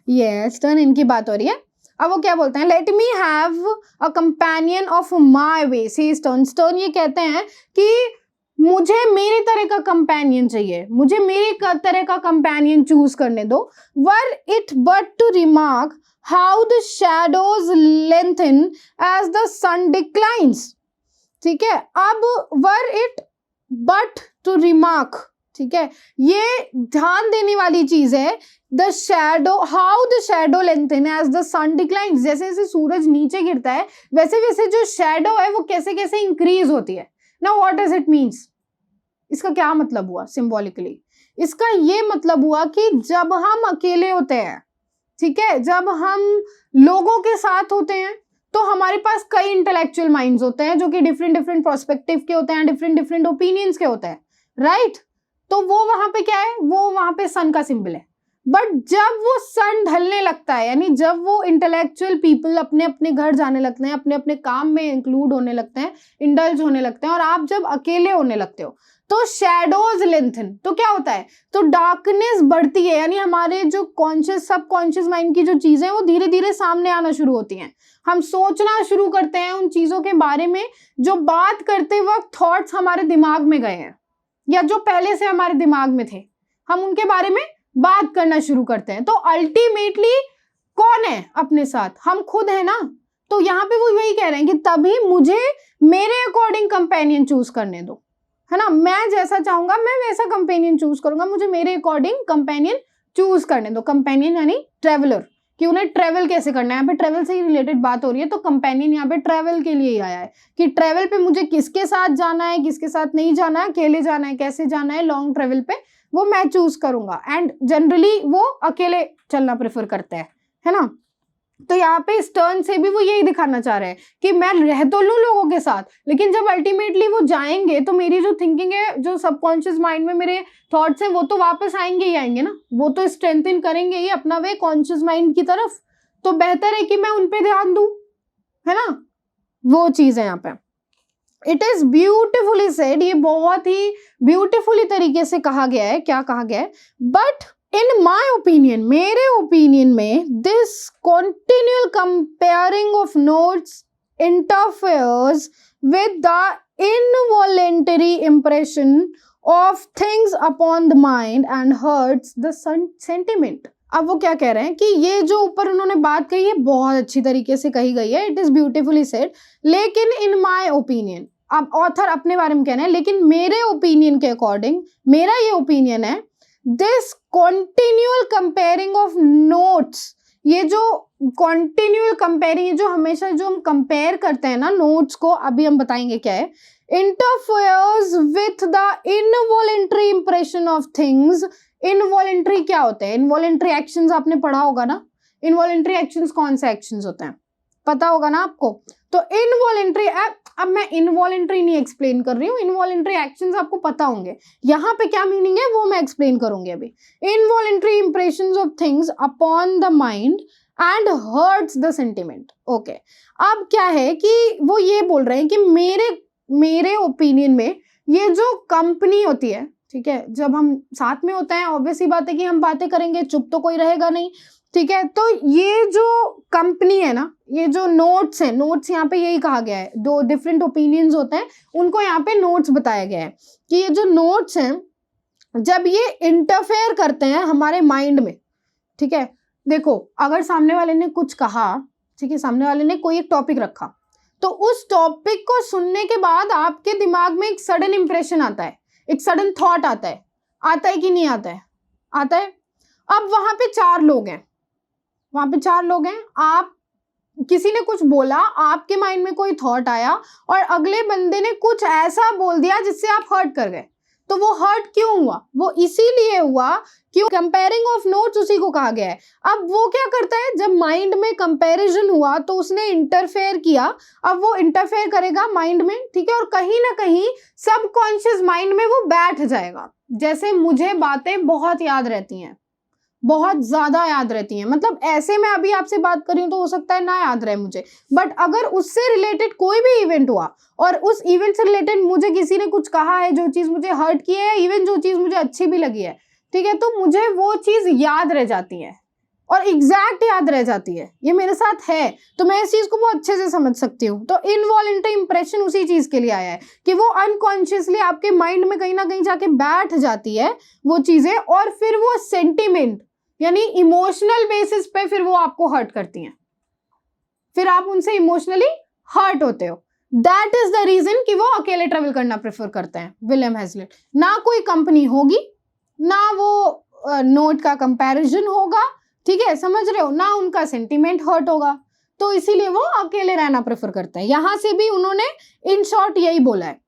ये Stern, इनकी बात हो रही है। अब वो क्या बोलते हैं, let me have a companion of my way, says Stern। Stern ये कहते हैं कि मुझे मेरी तरह का कंपेनियन चाहिए, मुझे मेरी तरह का कंपेनियन चूज करने दो। Were it but to remark how the shadows lengthen as the sun declines, ठीक है। अब were it but to remark, ठीक है, ये ध्यान देने वाली चीज है। The shadow, how the shadow lengthen as the sun declines, जैसे जैसे सूरज नीचे गिरता है वैसे वैसे जो शैडो है वो कैसे कैसे इंक्रीज होती है। Now what does it means, इसका क्या मतलब हुआ सिंबॉलिकली? इसका ये मतलब हुआ कि जब हम अकेले होते हैं, ठीक है, जब हम लोगों के साथ होते हैं तो हमारे पास कई इंटेलेक्चुअल माइंड्स होते हैं जो कि डिफरेंट पर्सपेक्टिव के होते हैं, डिफरेंट ओपिनियंस के होते हैं, राइट। तो वो वहां पे क्या है, वो वहां पे सन का सिंबल है। बट जब वो सन ढलने लगता है, यानी जब वो इंटेलेक्चुअल पीपल अपने अपने घर जाने लगते हैं, अपने अपने काम में इंक्लूड होने लगते हैं, इंडल्ज होने लगते हैं, और आप जब अकेले होने लगते हो तो शैडोज लेंथन, तो क्या होता है, तो डार्कनेस बढ़ती है, यानी हमारे जो कॉन्शियस सबकॉन्शियस माइंड की जो चीजें हैं वो धीरे धीरे सामने आना शुरू होती हैं। हम सोचना शुरू करते हैं उन चीजों के बारे में जो बात करते वक्त थॉट्स हमारे दिमाग में गए हैं या जो पहले से हमारे दिमाग में थे, हम उनके बारे में बात करना शुरू करते हैं। तो अल्टीमेटली कौन है अपने साथ, हम खुद है ना। तो यहाँ पे वो वही कह रहे हैं कि तभी मुझे मेरे अकॉर्डिंग कंपेनियन चूज करने दो, है ना, मैं जैसा चाहूंगा मैं वैसा कंपेनियन चूज करूंगा, मुझे मेरे अकॉर्डिंग कंपेनियन चूज करने दो। कंपेनियन यानी ट्रेवलर, कि उन्हें ट्रेवल कैसे करना है, यहाँ पे ट्रेवल से ही रिलेटेड बात हो रही है, तो कंपेनियन यहाँ पे ट्रेवल के लिए ही आया है कि ट्रेवल पे मुझे किसके साथ जाना है, किसके साथ नहीं जाना है, अकेले जाना है, कैसे जाना है, लॉन्ग ट्रेवल पे वो मैं चूज करूंगा। एंड जनरली वो अकेले चलना प्रेफर करते हैं, है ना। तो यहाँ पे इस टर्न से भी वो यही दिखाना चाह रहे हैं कि मैं रह तो लूं लोगों के साथ, लेकिन जब अल्टीमेटली वो जाएंगे तो मेरी जो थिंकिंग है, जो सबकॉन्शियस माइंड में मेरे थॉट्स हैं, वो तो वापस आएंगे ही आएंगे ना, वो तो स्ट्रेंथन करेंगे ही अपना वे कॉन्शियस माइंड की तरफ। तो बेहतर है कि मैं उन पे ध्यान दूं, है ना, वो चीज है यहाँ पे। इट इज ब्यूटिफुली सेड, ये बहुत ही ब्यूटिफुली तरीके से कहा गया है। क्या कहा गया है? बट इन माई ओपिनियन, मेरे ओपिनियन में, this continual comparing of notes interferes with the involuntary impression of things upon the mind and hurts the sentiment. अब वो क्या कह रहे हैं कि ये जो ऊपर उन्होंने बात कही है बहुत अच्छी तरीके से कही गई है, इट इज ब्यूटिफुली सेड, लेकिन इन माई ओपिनियन, अब ऑथर अपने बारे में कह रहे हैं, लेकिन मेरे ओपिनियन के अकॉर्डिंग, मेरा ये ओपिनियन है, this continual comparing of notes, ये जो कॉन्टिन्यूअल कंपेयरिंग, जो हमेशा जो हम कंपेयर करते हैं ना नोट्स को, अभी हम बताएंगे क्या है, interferes with the involuntary impression of things. Involuntary क्या होते हैं? इनवॉलेंट्री एक्शंस आपने पढ़ा होगा ना, इनवॉलेंट्री एक्शंस कौन से एक्शंस होते हैं पता होगा ना आपको। तो इनवॉलेंट्री, अब मैं इनवॉलेंट्री नहीं एक्सप्लेन कर रही हूँ, इनवॉलेंट्री एक्शंस आपको पता होंगे, यहाँ पे क्या मीनिंग है वो मैं एक्सप्लेन करूंगी अभी। Involuntary impressions of things upon the mind and hertz the sentiment. Okay, अब क्या है कि वो ये बोल रहे हैं कि मेरे ओपिनियन में ये जो कंपनी होती है, ठीक है, जब हम साथ में होते हैं ऑब्वियसली बात है कि हम बातें करेंगे, चुप तो कोई रहेगा नहीं, ठीक है। तो ये जो कंपनी है ना, ये जो नोट्स है, नोट्स यहाँ पे यही कहा गया है, दो डिफरेंट ओपिनियंस होते हैं उनको यहाँ पे नोट्स बताया गया है कि ये जो नोट्स हैं जब ये इंटरफेयर करते हैं हमारे माइंड में, ठीक है। देखो अगर सामने वाले ने कुछ कहा, ठीक है, सामने वाले ने कोई एक टॉपिक रखा, तो उस टॉपिक को सुनने के बाद आपके दिमाग में एक सडन इंप्रेशन आता है, एक सडन थॉट आता है कि नहीं आता है? आता है। अब वहां पे चार लोग हैं, आप, किसी ने कुछ बोला, आपके माइंड में कोई थॉट आया और अगले बंदे ने कुछ ऐसा बोल दिया जिससे आप हर्ट कर गए। तो वो हर्ट क्यों हुआ? वो इसीलिए हुआ क्यों, कंपेयरिंग ऑफ नोट्स उसी को कहा गया है। अब वो क्या करता है, जब माइंड में कंपैरिजन हुआ तो उसने इंटरफेयर किया, अब वो इंटरफेयर करेगा माइंड में, ठीक है, और कहीं ना कहीं सबकॉन्शियस माइंड में वो बैठ जाएगा। जैसे मुझे बातें बहुत याद रहती हैं, बहुत ज्यादा याद रहती हैं, मतलब ऐसे मैं अभी आपसे बात कर रही हूँ तो हो सकता है ना याद रहे मुझे, बट अगर उससे रिलेटेड कोई भी इवेंट हुआ और उस इवेंट से रिलेटेड मुझे किसी ने कुछ कहा है, जो चीज मुझे हर्ट की है, इवन जो चीज मुझे अच्छी भी लगी है, ठीक है, तो मुझे वो चीज याद रह जाती है और एग्जैक्ट याद रह जाती है। ये मेरे साथ है तो मैं इस चीज को बहुत अच्छे से समझ सकती हूँ। तो इनवॉलेंटरी इंप्रेशन उसी चीज के लिए आया है कि वो अनकॉन्शियसली आपके माइंड में कहीं ना कहीं जाके बैठ जाती है वो चीजें, और फिर वो सेंटिमेंट यानी इमोशनल बेसिस पे फिर वो आपको हर्ट करती हैं, फिर आप उनसे इमोशनली हर्ट होते हो। दैट इज द रीजन कि वो अकेले ट्रेवल करना प्रेफर करते हैं विलियम हैजलिट। ना कोई कंपनी होगी, ना वो नोट का कंपैरिजन होगा, ठीक है, समझ रहे हो, ना उनका सेंटिमेंट हर्ट होगा, तो इसीलिए वो अकेले रहना प्रेफर करते हैं। यहां से भी उन्होंने इन शॉर्ट यही बोला है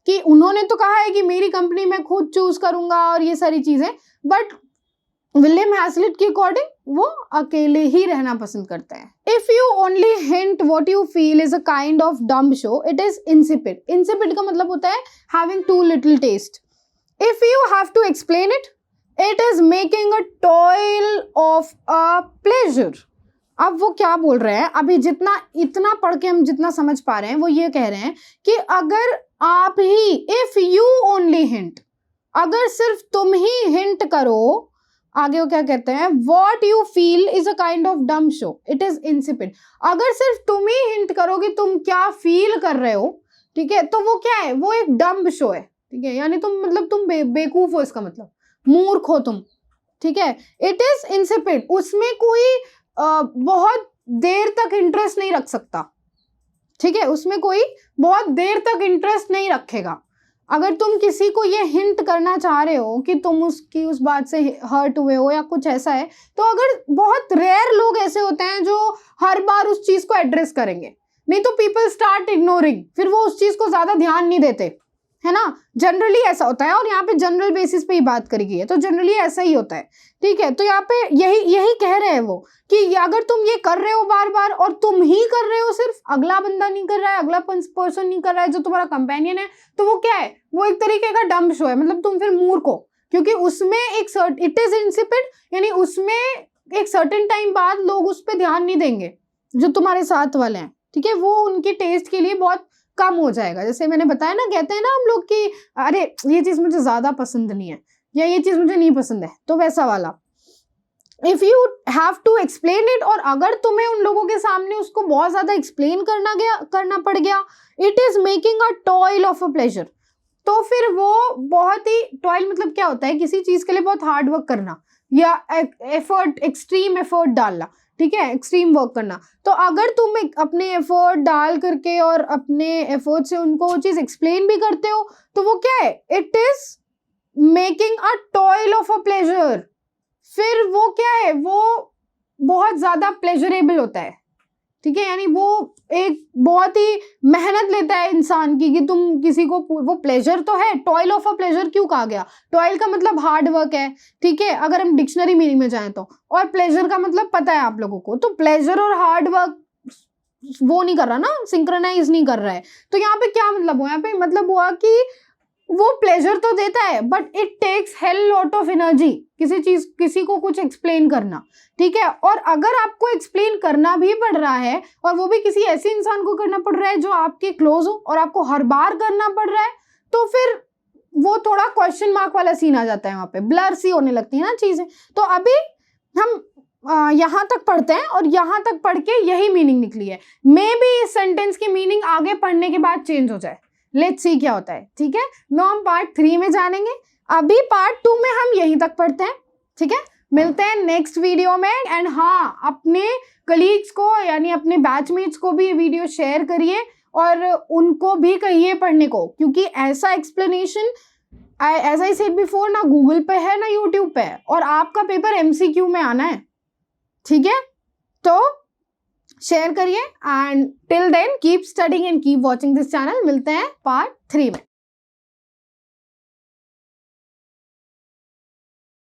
कि उन्होंने तो कहा है कि मेरी कंपनी मैं खुद चूज करूंगा और ये सारी चीजें, बट विलियम हैजलिट के अकॉर्डिंग वो अकेले ही रहना पसंद करते हैं। If you only hint what you feel is a kind of dumb show, it is insipid. Insipid का मतलब होता है having too little taste. If you have to explain it, it is making a toil of a pleasure. अब वो क्या बोल रहे हैं, अभी इतना पढ़ के हम जितना समझ पा रहे हैं, वो ये कह रहे हैं कि अगर आप ही, इफ यू ओनली हिंट, अगर सिर्फ तुम ही हिंट करो, आगे वो क्या कहते हैं, what you feel is a kind of डम शो, इट इज इंसिपिड। अगर सिर्फ तुम ही हिंट करोगे तुम क्या फील कर रहे हो, ठीक है, तो वो क्या है, वो एक डम्ब शो है, ठीक है, यानी तुम मतलब तुम बेवकूफ हो, इसका मतलब मूर्ख हो तुम, ठीक है। इट इज इंसिपिड, उसमें कोई बहुत देर तक इंटरेस्ट नहीं रख सकता, ठीक है, उसमें कोई बहुत देर तक इंटरेस्ट नहीं रखेगा। अगर तुम किसी को ये हिंट करना चाह रहे हो कि तुम उसकी उस बात से हर्ट हुए हो या कुछ ऐसा है, तो अगर बहुत रेयर लोग ऐसे होते हैं जो हर बार उस चीज को एड्रेस करेंगे, नहीं तो पीपल स्टार्ट इग्नोरिंग, फिर वो उस चीज को ज्यादा ध्यान नहीं देते, है ना। जनरली ऐसा होता है, और यहाँ पे जनरल बेसिस पे ही बात करी गई है, तो जनरली ऐसा ही होता है, ठीक है। तो यहाँ पे यही कह रहे हैं वो कि अगर तुम ये कर रहे हो बार बार, और तुम ही कर रहे हो, सिर्फ अगला बंदा नहीं कर रहा है, अगला पर्सन नहीं कर रहा है जो तुम्हारा कंपेनियन है, तो वो क्या है, वो एक तरीके का डम्प शो है, मतलब तुम फिर मूर्ख हो, क्योंकि उसमें एक इट इज इंसिपिड, यानी उसमें एक सर्टेन टाइम बाद लोग उस पर ध्यान नहीं देंगे जो तुम्हारे साथ वाले हैं, ठीक है, वो उनके टेस्ट के लिए बहुत कम हो जाएगा। जैसे मैंने बताया ना, कहते हैं ना हम लोग कि अरे ये चीज मुझे ज्यादा पसंद नहीं है, या ये चीज मुझे नहीं पसंद है, तो वैसा वाला if you have to explain it, और अगर तुम्हें उन लोगों के सामने उसको बहुत ज्यादा एक्सप्लेन करना पड़ गया, it is making a toil of a pleasure, तो फिर वो बहुत ही, टॉयल मतलब क्या होता है, किसी चीज के लिए बहुत हार्ड वर्क करना या एफर्ट, एक्सट्रीम एफर्ट डालना, ठीक है, एक्सट्रीम वर्क करना। तो अगर तुम अपने एफर्ट डाल करके और अपने एफर्ट से उनको वो चीज एक्सप्लेन भी करते हो, तो वो क्या है, it is making a toil of a pleasure, फिर वो क्या है, वो बहुत ज्यादा प्लेजरेबल होता है, ठीक है, यानी वो एक बहुत ही मेहनत लेता है इंसान की कि तुम किसी को, वो प्लेजर तो है, टॉयल ऑफ अ प्लेजर क्यों कहा गया, टॉयल का मतलब हार्ड वर्क है, ठीक है, अगर हम डिक्शनरी मीनिंग में जाएं तो, और प्लेजर का मतलब पता है आप लोगों को, तो प्लेजर और हार्ड वर्क वो नहीं कर रहा ना, सिंक्रोनाइज नहीं कर रहा है। तो यहाँ पे क्या मतलब हुआ, यहाँ पे मतलब हुआ कि वो प्लेजर तो देता है, but it takes hell lot of energy किसी को कुछ एक्सप्लेन करना, ठीक है, और अगर आपको एक्सप्लेन करना भी पड़ रहा है, और वो भी किसी ऐसे इंसान को करना पड़ रहा है जो आपके क्लोज हो, और आपको हर बार करना पड़ रहा है, तो फिर वो थोड़ा क्वेश्चन मार्क वाला सीन आ जाता है, वहां पे ब्लर सी होने लगती है ना चीजें। तो अभी हम यहाँ तक पढ़ते हैं, और यहाँ तक पढ़ के यही मीनिंग निकली है, मे बी इस सेंटेंस की मीनिंग आगे पढ़ने के बाद चेंज हो जाए, लेट्स सी क्या होता है, ठीक है। नो हम पार्ट 3 में जानेंगे, अभी पार्ट 2 में हम यहीं तक पढ़ते हैं, ठीक है। मिलते हैं नेक्स्ट वीडियो में, एंड हाँ, अपने कलीग्स को यानी अपने बैचमेट्स को भी ये वीडियो शेयर करिए, और उनको भी कहिए पढ़ने को, क्योंकि ऐसा explanation as I said before ना गूगल पे है ना यूट्यूब पे है, और आपका पेपर MCQ में आना है, ठीक है। तो शेयर करिए, and till then keep studying and keep watching this channel. मिलते हैं पार्ट 3 में।